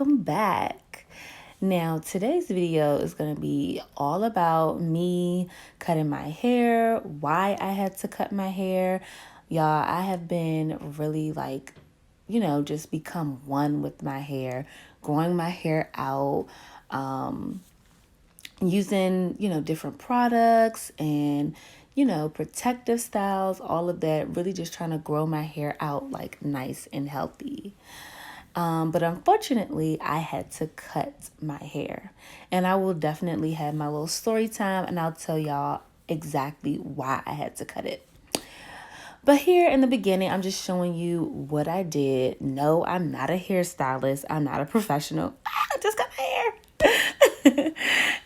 welcome back. Now, today's video is going to be all about me cutting my hair, why I had to cut my hair. Y'all, I have been really just become one with my hair, growing my hair out, using, different products and, protective styles, all of that, really just trying to grow my hair out like nice and healthy. But unfortunately, I had to cut my hair. And I will definitely have my little story time and I'll tell y'all exactly why I had to cut it. But here in the beginning, I'm just showing you what I did. No, I'm not a hairstylist. I'm not a professional. I just cut my hair.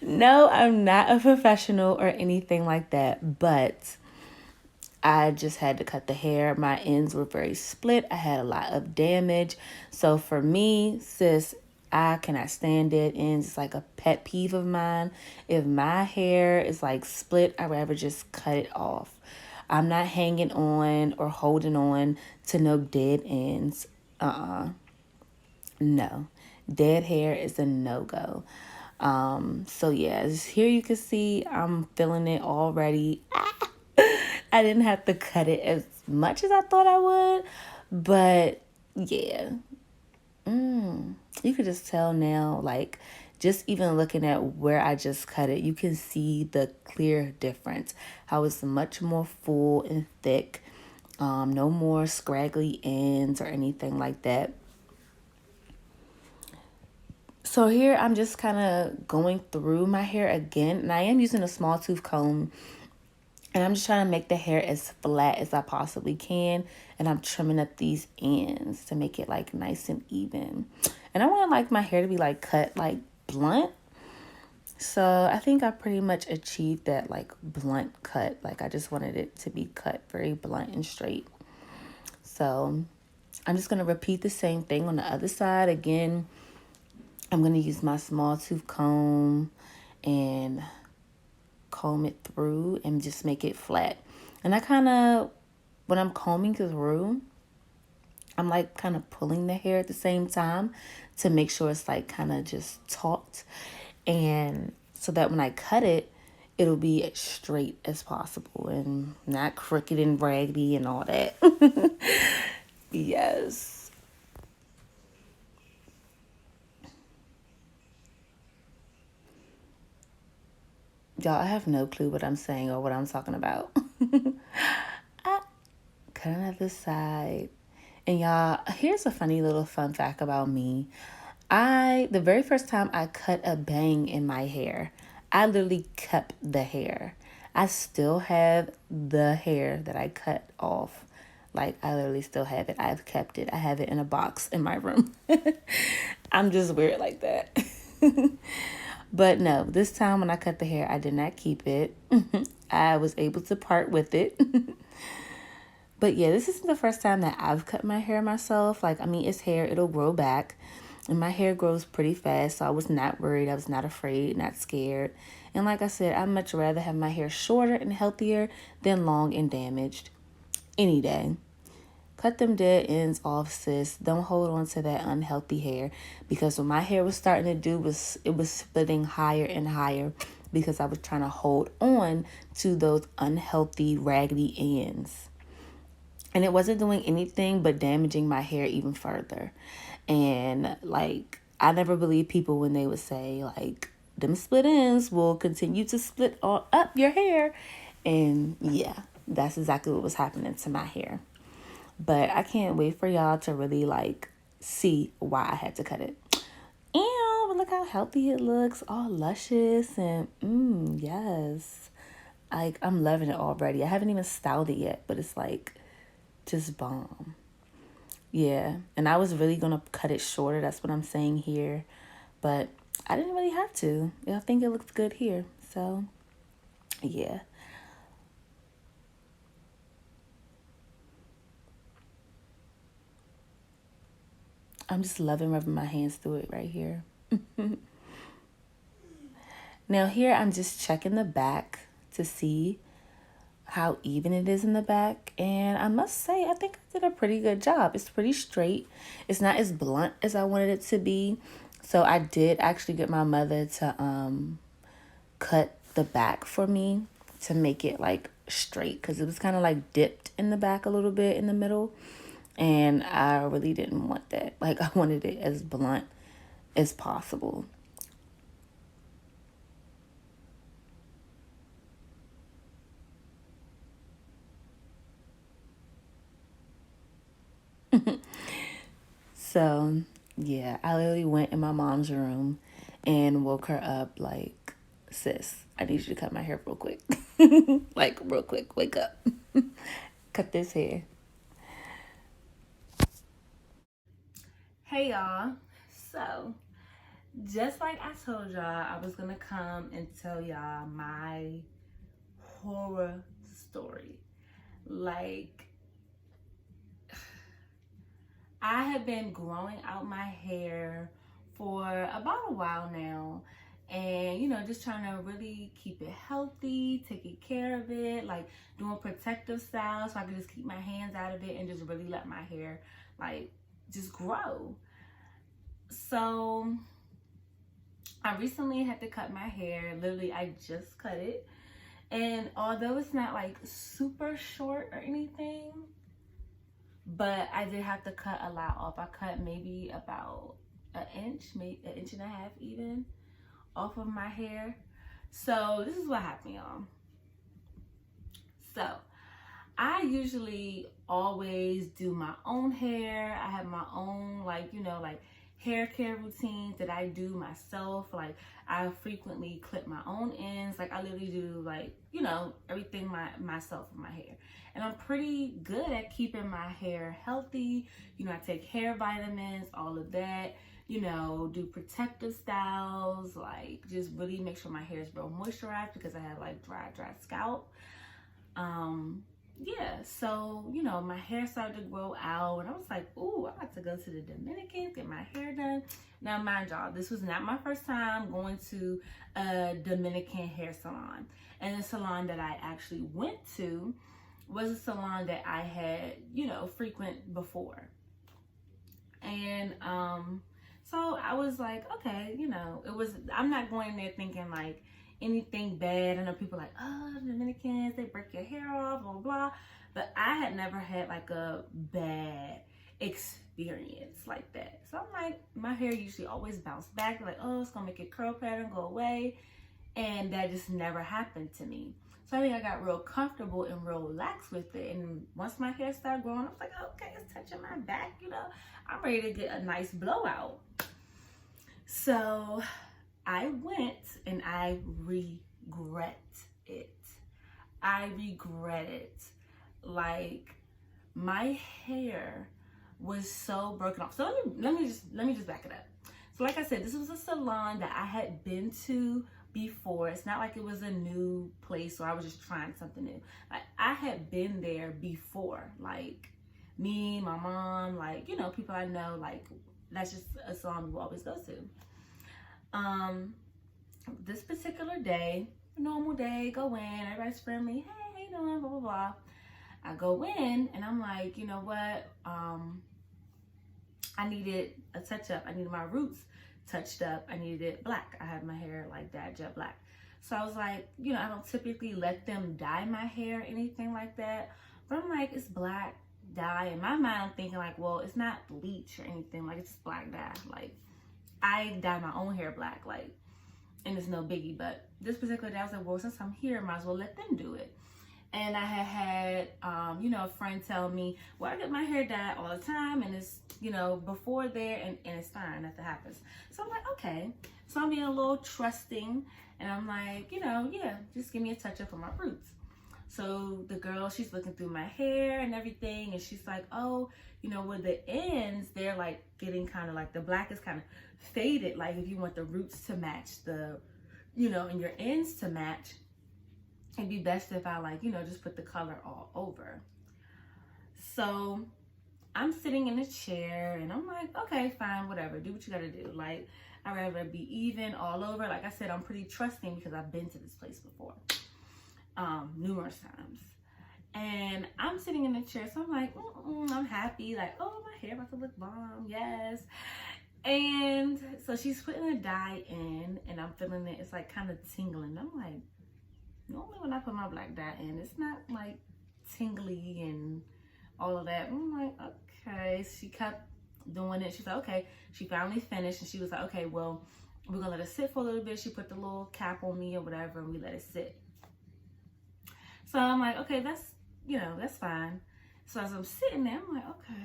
No, I'm not a professional or anything like that. But I just had to cut the hair. My ends were very split. I had a lot of damage. So for me, sis, I cannot stand it. And it's like a pet peeve of mine. If my hair is like split, I'd rather just cut it off. I'm not hanging on or holding on to no dead ends. No. Dead hair is a no-go. So yeah, here you can see I'm feeling it already. I didn't have to cut it as much as I thought I would, but yeah. You could just tell now, like, just even looking at where I just cut it, you can see the clear difference. How it's much more full and thick. No more scraggly ends or anything like that. So here I'm just kind of going through my hair again, and I am using a small tooth comb. And I'm just trying to make the hair as flat as I possibly can. And I'm trimming up these ends to make it like nice and even. And I want like my hair to be like cut like blunt. So I think I pretty much achieved that like blunt cut. Like I just wanted it to be cut very blunt and straight. So I'm just going to repeat the same thing on the other side. Again, I'm going to use my small tooth comb and comb it through and just make it flat. And I kind of, when I'm combing through, I'm like kind of pulling the hair at the same time to make sure it's like kind of just taut. And so that when I cut it, it'll be as straight as possible and not crooked and raggedy and all that. Yes. Y'all, I have no clue what I'm saying or what I'm talking about. Cut another side. And y'all, here's a funny little fun fact about me. The very first time I cut a bang in my hair, I literally kept the hair. I still have the hair that I cut off. Like, I literally still have it. I've kept it. I have it in a box in my room. I'm just weird like that. But no, this time when I cut the hair, I did not keep it. I was able to part with it. But yeah, this isn't the first time that I've cut my hair myself. Like, I mean, it's hair, it'll grow back. And my hair grows pretty fast, so I was not worried. I was not afraid, not scared. And like I said, I'd much rather have my hair shorter and healthier than long and damaged. Any day. Cut them dead ends off, sis. Don't hold on to that unhealthy hair. Because what my hair was starting to do was, it was splitting higher and higher because I was trying to hold on to those unhealthy, raggedy ends. And it wasn't doing anything but damaging my hair even further. And like, I never believe people when they would say like, them split ends will continue to split all up your hair. And yeah, that's exactly what was happening to my hair. But I can't wait for y'all to really like see why I had to cut it. Ew, but look how healthy it looks, all luscious and yes. Like, I'm loving it already. I haven't even styled it yet, but it's like just bomb. Yeah, and I was really gonna cut it shorter. That's what I'm saying here, but I didn't really have to. I think it looks good here. So yeah. I'm just loving rubbing my hands through it right here. Now here I'm just checking the back to see how even it is in the back, and I must say I think I did a pretty good job. It's pretty straight. It's not as blunt as I wanted it to be, So I did actually get my mother to cut the back for me to make it like straight, because it was kind of like dipped in the back a little bit in the middle, and I really didn't want that. Like, I wanted it as blunt as possible. So yeah, I literally went in my mom's room and woke her up like, sis, I need you to cut my hair real quick. Like, real quick, wake up. Cut this hair. Hey y'all. So, just like I told y'all, I was gonna come and tell y'all my horror story. Like, I have been growing out my hair for about a while now, and just trying to really keep it healthy, taking care of it, like doing protective styles so I can just keep my hands out of it and just really let my hair like just grow. So I recently had to cut my hair. Literally, I just cut it, and although it's not like super short or anything, but I did have to cut a lot off. I cut maybe about an inch, maybe an inch and a half even, off of my hair. So this is what happened, y'all. So I usually always do my own hair. I have my own, like, like hair care routines that I do myself. Like, I frequently clip my own ends. Like, I literally do, like, everything myself with my hair. And I'm pretty good at keeping my hair healthy. I take hair vitamins, all of that. Do protective styles, like just really make sure my hair is real moisturized because I have like dry scalp. Yeah, so my hair started to grow out, and I was like, ooh, I'm about to go to the Dominican, get my hair done. Now, mind y'all, this was not my first time going to a Dominican hair salon. And the salon that I actually went to was a salon that I had, frequent before. And so I was like, okay, I'm not going there thinking like anything bad. I know people like, oh, Dominicans, they break your hair off, blah, blah, blah. But I had never had like a bad experience like that. So I'm like, my hair usually always bounce back. Like, oh, it's gonna make a curl pattern go away. And that just never happened to me. So I think I got real comfortable and real relaxed with it. And once my hair started growing, I was like, okay, it's touching my back, I'm ready to get a nice blowout. So I went and I regret it. I regret it. Like, my hair was so broken off. So let me just back it up. So like I said, this was a salon that I had been to before. It's not like it was a new place or I was just trying something new. Like, I had been there before. Like, me, my mom, like, people I know, like, that's just a salon we always go to. This particular day, normal day, go in, everybody's friendly, hey, how you doing, blah, blah, blah. I go in and I'm like, you know what? I needed a touch up. I needed my roots touched up. I needed it black. I had my hair like that, jet black. So I was like, I don't typically let them dye my hair or anything like that. But I'm like, it's black dye. In my mind, I'm thinking like, well, it's not bleach or anything. Like, it's just black dye. Like, I dye my own hair black, like, and it's no biggie. But this particular day, I was like, well, since I'm here, I might as well let them do it. And I had a friend tell me, well, I get my hair dyed all the time, and it's, before there, and it's fine, nothing happens. So I'm like, okay. So I'm being a little trusting, and I'm like, yeah, just give me a touch up on my roots. So the girl, she's looking through my hair and everything, and she's like, oh, with the ends, they're like getting kind of like, the black is kind of faded. Like, if you want the roots to match the, and your ends to match, it'd be best if I like, just put the color all over. So I'm sitting in a chair and I'm like, okay, fine, whatever, do what you gotta do. Like, I'd rather be even all over. Like I said, I'm pretty trusting because I've been to this place before, numerous times. And I'm sitting in a chair, so I'm like, I'm happy, like, oh, my hair about to look bomb, yes. And so she's putting the dye in, and I'm feeling it. It's like kind of tingling. I'm like, normally when I put my black dye in, it's not like tingly and all of that. I'm like, okay. She kept doing it. She's like, okay. She finally finished, and she was like, okay, well, we're gonna let it sit for a little bit. She put the little cap on me or whatever, and we let it sit. So I'm like, okay, that's, that's fine. So as I'm sitting there, I'm like, okay,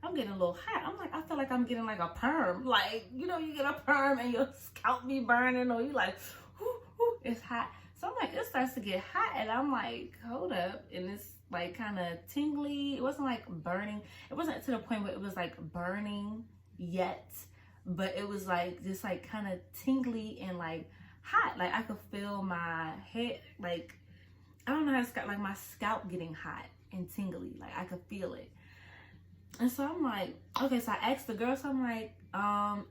I'm getting a little hot. I'm like, I feel like I'm getting like a perm. Like, you get a perm and your scalp be burning, or you like, whoo, whoo, it's hot. So I'm like, it starts to get hot, and I'm like, hold up. And it's like kind of tingly. It wasn't like burning. It wasn't to the point where it was like burning yet, but it was like just like kind of tingly and like hot. Like I could feel my head, like, I don't know how to describe, like my scalp getting hot and tingly. Like I could feel it. And so I'm like, okay, so I asked the girl, so I'm like,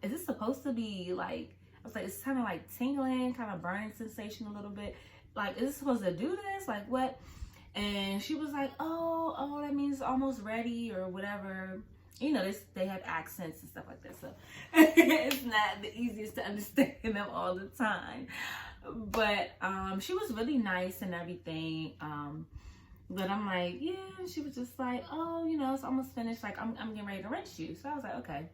is this supposed to be like, I was like, it's kind of like tingling, kind of burning sensation a little bit. Like, is this supposed to do this? Like what? And she was like, oh, that means it's almost ready or whatever. They have accents and stuff like that. So it's not the easiest to understand them all the time. But she was really nice and everything. But I'm like, yeah, she was just like, oh, it's almost finished. Like, I'm getting ready to rinse you. So I was like, okay.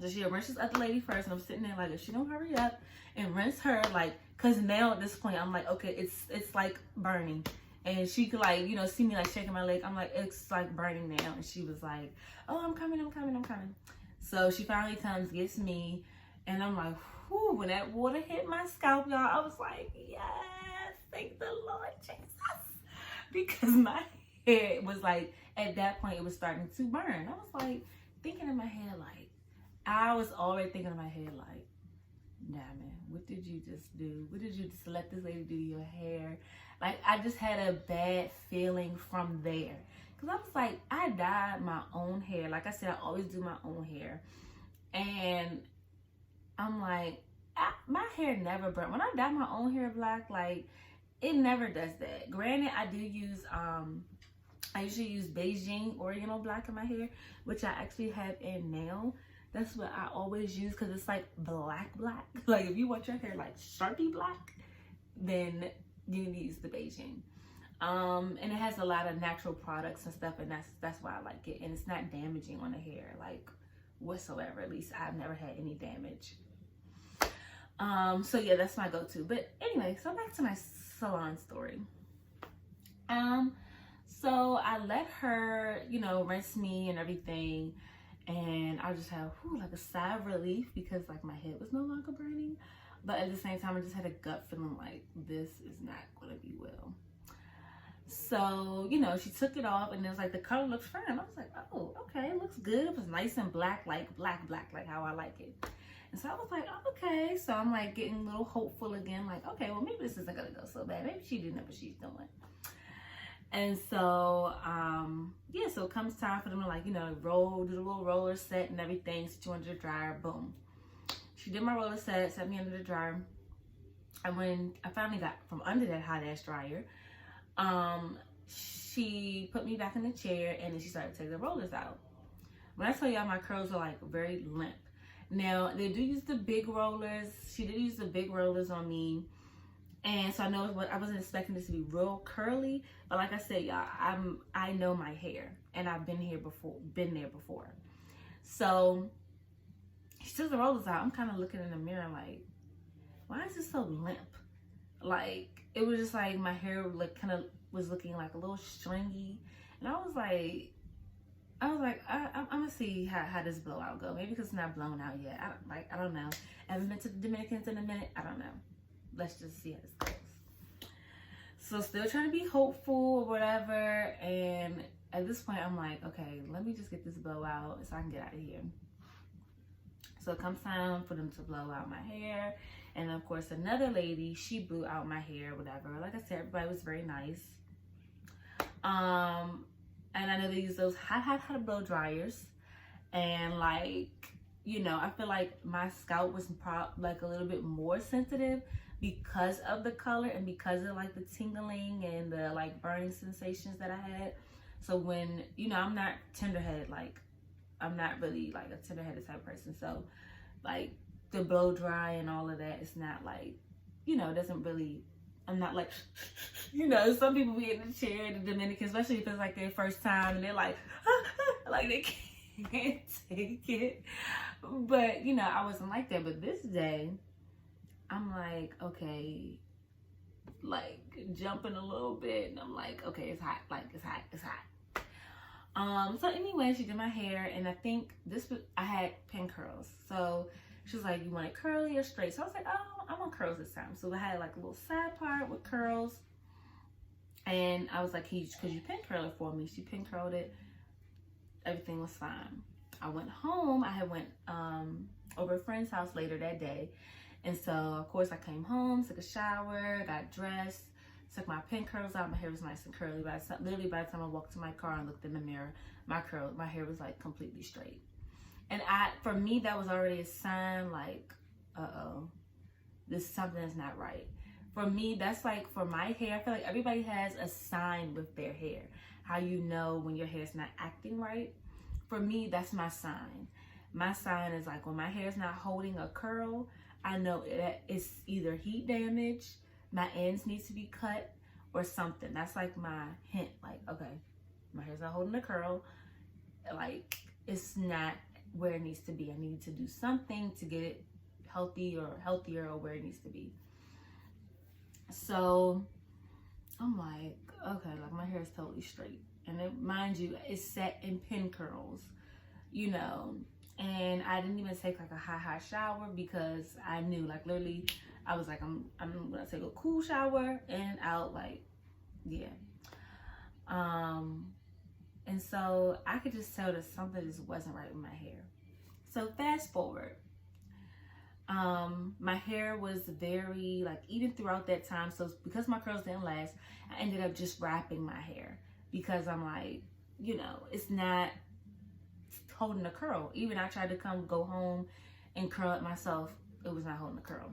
So she rinsed this other lady first, and I'm sitting there like, if she don't hurry up and rinse her, like, cause now at this point, I'm like, okay, it's like burning. And she could like, see me like shaking my leg. I'm like, it's like burning now. And she was like, oh, I'm coming. So she finally comes, gets me, and I'm like, whew, when that water hit my scalp, y'all, I was like, yes, thank the Lord Jesus. Because my hair was like, at that point, it was starting to burn. I was like, thinking in my head, like, I was already thinking in my head, like, damn it, what did you just do? What did you just let this lady do to your hair? Like, I just had a bad feeling from there. Because I was like, I dyed my own hair. Like I said, I always do my own hair. And I'm like, my hair never burnt. When I dye my own hair black, like, it never does that. Granted, I do use, I usually use Beijing Oriental black in my hair, which I actually have in now. That's what I always use because it's like black. Like if you want your hair like Sharpie black, then you need to use the Beijing. And it has a lot of natural products and stuff, and that's why I like it. And it's not damaging on the hair, like whatsoever. At least I've never had any damage. So yeah, that's my go-to. But anyway, so back to my salon story. So I let her, rinse me and everything, and I just had like a sigh of relief because like my head was no longer burning. But at the same time, I just had a gut feeling like this is not going to be well. So, she took it off, and it was like the color looks fine. I was like, oh, okay, it looks good. It was nice and black, like black, like how I like it. And so I was like, oh, okay. So I'm like getting a little hopeful again, like, okay, well, maybe this isn't going to go so bad. Maybe she didn't know what she's doing. And so, yeah, so it comes time for them to like, do the little roller set and everything. Sit you under the dryer, boom. She did my roller set me under the dryer. And when I finally got from under that hot ass dryer, she put me back in the chair, and then she started to take the rollers out. When I tell y'all my curls are like very limp. Now, they do use the big rollers. She did use the big rollers on me. And so I wasn't expecting this to be real curly, but like I said, y'all, I know my hair, and I've been there before. So she took the rollers out. I'm kind of looking in the mirror like, why is this so limp? Like, it was just like my hair like kind of was looking like a little stringy, and I was like, I'm gonna see how this blowout go. Maybe because it's not blown out yet. I don't know. I haven't been to the Dominicans in a minute. I don't know. Let's just see how this goes. So still trying to be hopeful or whatever. And at this point, I'm like, okay, let me just get this blowout so I can get out of here. So it comes time for them to blow out my hair. And of course, another lady, she blew out my hair, whatever. Like I said, everybody was very nice. And I know they use those hot blow dryers. And like, I feel like my scalp was like a little bit more sensitive because of the color and because of like the tingling and the like burning sensations that I had. So when, I'm not tender-headed like I'm not really like a tender-headed type of person. So like the blow dry and all of that, it's not like, you know, it doesn't really, I'm not like, you know, some people be in the chair, the Dominican, especially if it's like their first time and they're like, like they can't take it. But, you know, I wasn't like that. But this day, I'm like, okay, like jumping a little bit. And I'm like, okay, it's hot. Like, it's hot. It's hot. So anyway, she did my hair, and I think I had pin curls. So she was like, you want it curly or straight? So I was like, oh, I want curls this time. So I had like a little side part with curls. And I was like, could you pin curl it for me? She pin curled it. Everything was fine. I went home. I had went over a friend's house later that day. And so, of course, I came home, took a shower, got dressed, took my pin curls out. My hair was nice and curly. Literally, by the time I walked to my car and looked in the mirror, my hair was like completely straight. And for me, that was already a sign like, uh-oh, something is not right. For me, that's like, for my hair, I feel like everybody has a sign with their hair. How you know when your hair's not acting right. For me, that's my sign. My sign is like when my hair's not holding a curl, I know it's either heat damage, my ends need to be cut, or something. That's like my hint. Like, okay, my hair's not holding a curl. Like, it's not where it needs to be. I need to do something to get it healthier or where it needs to be. So I'm like, okay, like my hair is totally straight. And mind you, it's set in pin curls, you know. And I didn't even take like a hot shower because I knew, like, literally, I was like, I'm gonna take a cool shower and out, like, yeah. And so I could just tell that something just wasn't right with my hair. So fast forward, my hair was very, like, even throughout that time. So because my curls didn't last, I ended up just wrapping my hair because I'm like, you know, it's not holding a curl. Even I tried to go home and curl it myself, it was not holding a curl.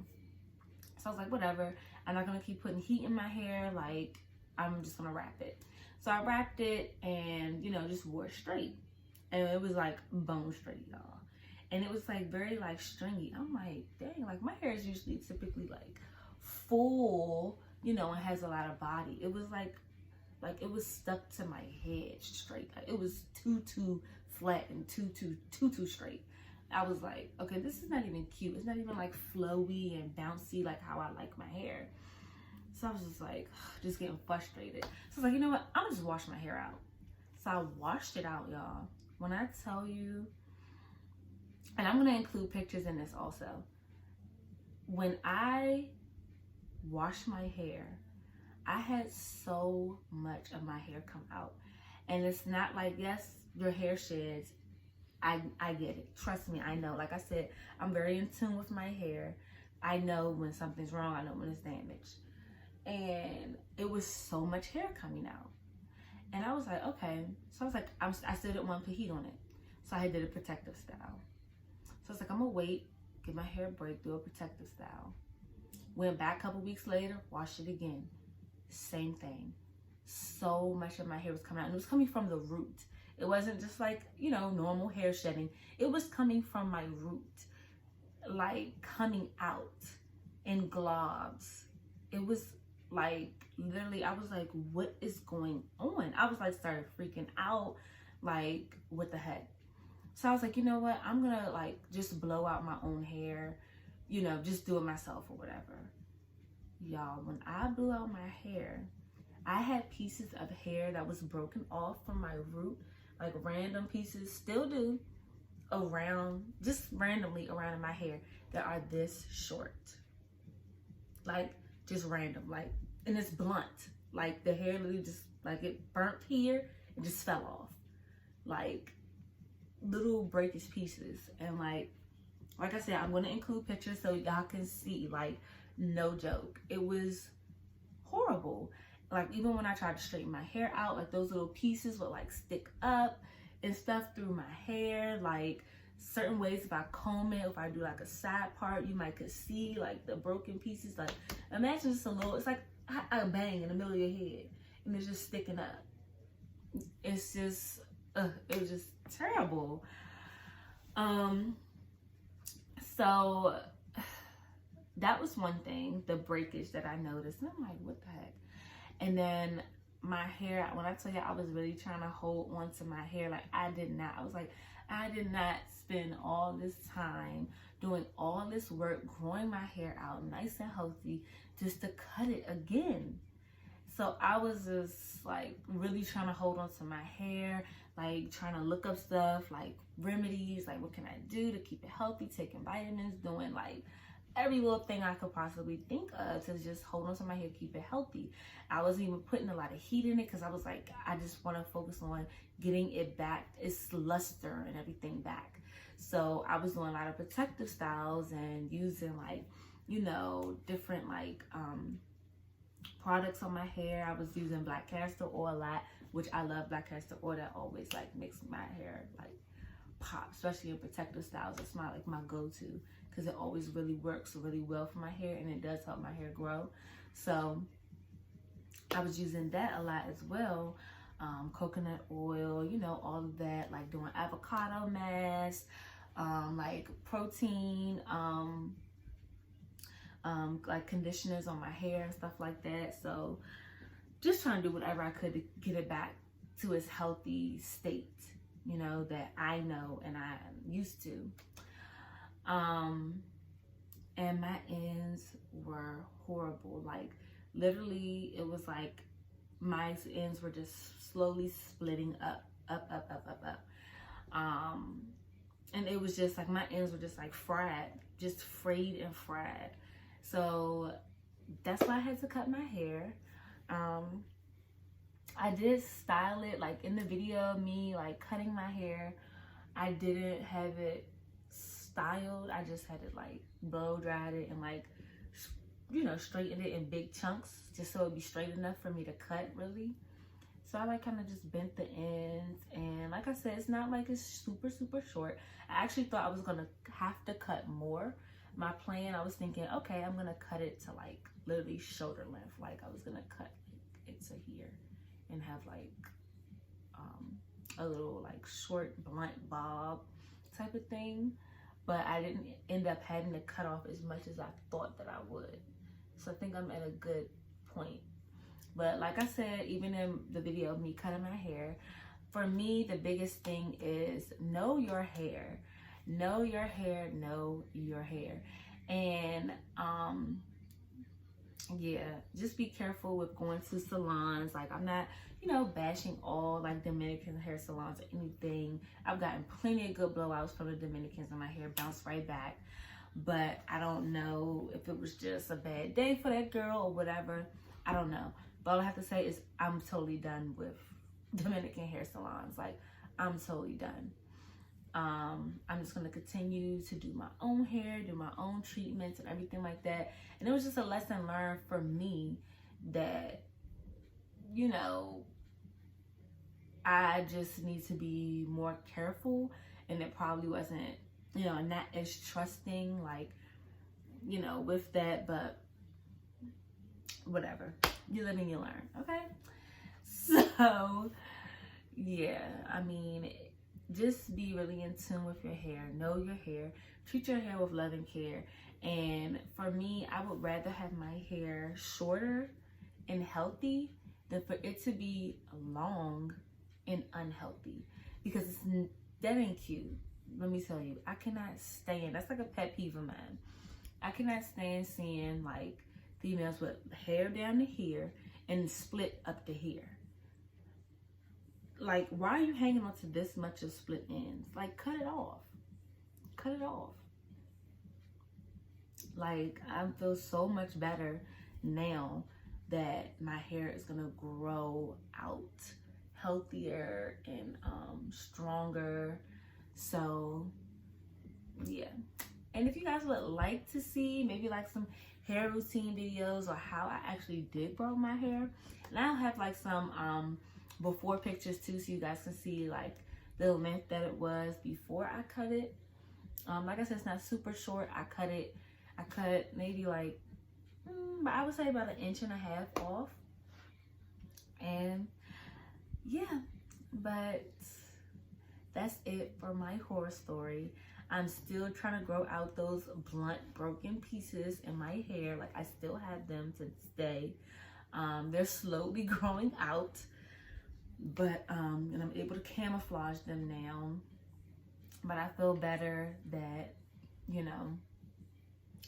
So I was like, whatever, I'm not gonna keep putting heat in my hair, like, I'm just gonna wrap it. So I wrapped it and, you know, just wore it straight. And it was like bone straight, y'all. And it was like very like stringy. I'm like, dang, like my hair is usually typically like full, you know, and has a lot of body. It was like it was stuck to my head straight. Like, it was too flat and too straight. I was like, okay, this is not even cute. It's not even like flowy and bouncy like how I like my hair. So I was just like, just getting frustrated. So I was like, you know what? I'm gonna just wash my hair out. So I washed it out, y'all. When I tell you, and I'm gonna include pictures in this also. When I washed my hair, I had so much of my hair come out. And it's not like, yes, your hair sheds. I get it. Trust me, I know. Like I said, I'm very in tune with my hair. I know when something's wrong. I know when it's damaged. And it was so much hair coming out. And I was like, okay. So I was like, I still didn't want to put heat on it. So I did a protective style. So I was like, I'm going to wait, give my hair a break, do a protective style. Went back a couple weeks later, washed it again. Same thing. So much of my hair was coming out. And it was coming from the root. It wasn't just like, you know, normal hair shedding. It was coming from my root. Like, coming out in globs. It was like, literally, I was like, what is going on? I was like, started freaking out. Like, what the heck? So I was like, you know what? I'm gonna like just blow out my own hair, you know, just do it myself or whatever. Y'all, when I blew out my hair, I had pieces of hair that was broken off from my root, like random pieces, still do, around, just randomly around in my hair that are this short. Like, just random, like, and it's blunt. Like, the hair literally just, like, it burnt here and just fell off. Like, little breakage pieces. And like I said, I'm going to include pictures so y'all can see, like, no joke. It was horrible. Like, even when I tried to straighten my hair out, like, those little pieces would like stick up and stuff through my hair. Like, certain ways, if I comb it, if I do like a side part, you might could see like the broken pieces. Like, imagine just a little, it's like a bang in the middle of your head and it's just sticking up. It's just, it was just terrible. So that was one thing, the breakage that I noticed. And I'm like, what the heck? And then my hair, when I tell you I was really trying to hold on to my hair, like I did not spend all this time doing all this work, growing my hair out nice and healthy just to cut it again. So I was just like really trying to hold on to my hair, like trying to look up stuff like remedies, like what can I do to keep it healthy, taking vitamins, doing like every little thing I could possibly think of to just hold on to my hair, keep it healthy. I was even putting a lot of heat in it because I was like, I just want to focus on getting it back, its luster and everything back. So I was doing a lot of protective styles and using like, you know, different like products on my hair. I was using black castor oil a lot, which I love black castor oil. That always like makes my hair like pop, especially in protective styles. It's my like my go-to because it always really works really well for my hair, and it does help my hair grow. So I was using that a lot as well. Coconut oil, you know, all of that, like doing avocado mask, like protein, like conditioners on my hair and stuff like that. So just trying to do whatever I could to get it back to its healthy state, you know, that I know and I'm used to. And my ends were horrible. Like literally it was like my ends were just slowly splitting up. And it was just like my ends were just like fried, just frayed and fried. So that's why I had to cut my hair. I did style it, like in the video of me like cutting my hair. I didn't have it styled. I just had it like blow dried it and like, you know, straightened it in big chunks just so it'd be straight enough for me to cut really. So I like kind of just bent the ends, and like I said, it's not like it's super short. I actually thought I was gonna have to cut more. My plan, I was thinking, okay, I'm gonna cut it to like literally shoulder length. Like I was gonna cut it to here and have like a little like short blunt bob type of thing. But I didn't end up having to cut off as much as I thought that I would. So I think I'm at a good point. But like I said, even in the video of me cutting my hair, for me, the biggest thing is know your hair. Know your hair, know your hair. And yeah, just be careful with going to salons. Like I'm not, you know, bashing all like Dominican hair salons or anything. I've gotten plenty of good blowouts from the Dominicans and my hair bounced right back. But I don't know if it was just a bad day for that girl or whatever. I don't know. But all I have to say is I'm totally done with Dominican hair salons. Like I'm totally done. I'm just gonna continue to do my own hair, do my own treatments and everything like that. And it was just a lesson learned for me that, you know, I just need to be more careful, and it probably wasn't, you know, not as trusting, like, you know, with that, but whatever. You live and you learn, okay? So, yeah, I mean, just be really in tune with your hair. Know your hair. Treat your hair with love and care. And for me, I would rather have my hair shorter and healthy than for it to be long and unhealthy. Because that ain't cute. Let me tell you, I cannot stand, that's like a pet peeve of mine. I cannot stand seeing like females with hair down to here and split up to here. Like, why are you hanging on to this much of split ends? Like, cut it off. Cut it off. Like, I feel so much better now that my hair is gonna grow out healthier and stronger. So, yeah. And if you guys would like to see maybe like some hair routine videos or how I actually did grow my hair, and I'll have like some before pictures too, so you guys can see like the length that it was before I cut it. Like I said, it's not super short. I cut maybe like I would say about 1.5 inches off. And yeah, but that's it for my horror story. I'm still trying to grow out those blunt broken pieces in my hair. Like, I still have them to this day. They're slowly growing out, but and I'm able to camouflage them now. But I feel better that, you know,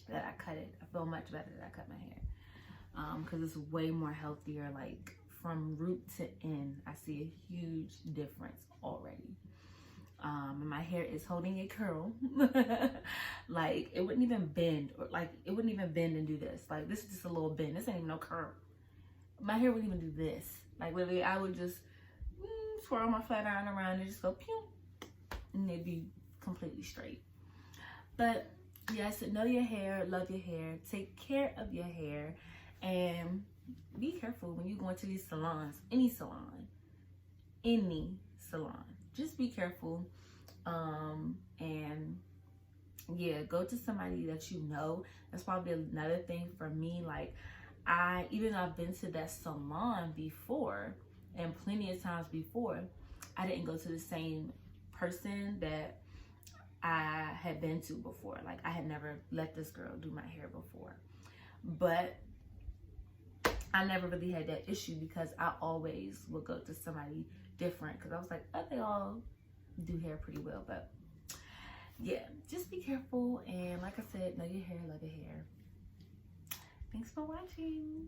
that I cut it. I feel much better that I cut my hair, because it's way more healthier. Like, from root to end, I see a huge difference already. And my hair is holding a curl. Like, it wouldn't even bend, or like, it wouldn't even bend and do this. Like, this is just a little bend. This ain't even no curl. My hair wouldn't even do this. Like, literally, I would just swirl my flat iron around and just go pew, and it'd be completely straight. But yes, know your hair, love your hair, take care of your hair, and be careful when you go into these salons. Any salon, just be careful. And yeah, go to somebody that you know. That's probably another thing for me. Like, even though I've been to that salon before, and plenty of times before, I didn't go to the same person that I had been to before. Like, I had never let this girl do my hair before, but I never really had that issue because I always would go to somebody different, because I was like, oh, they all do hair pretty well. But yeah, just be careful, and like I said, know your hair, love your hair. Thanks for watching.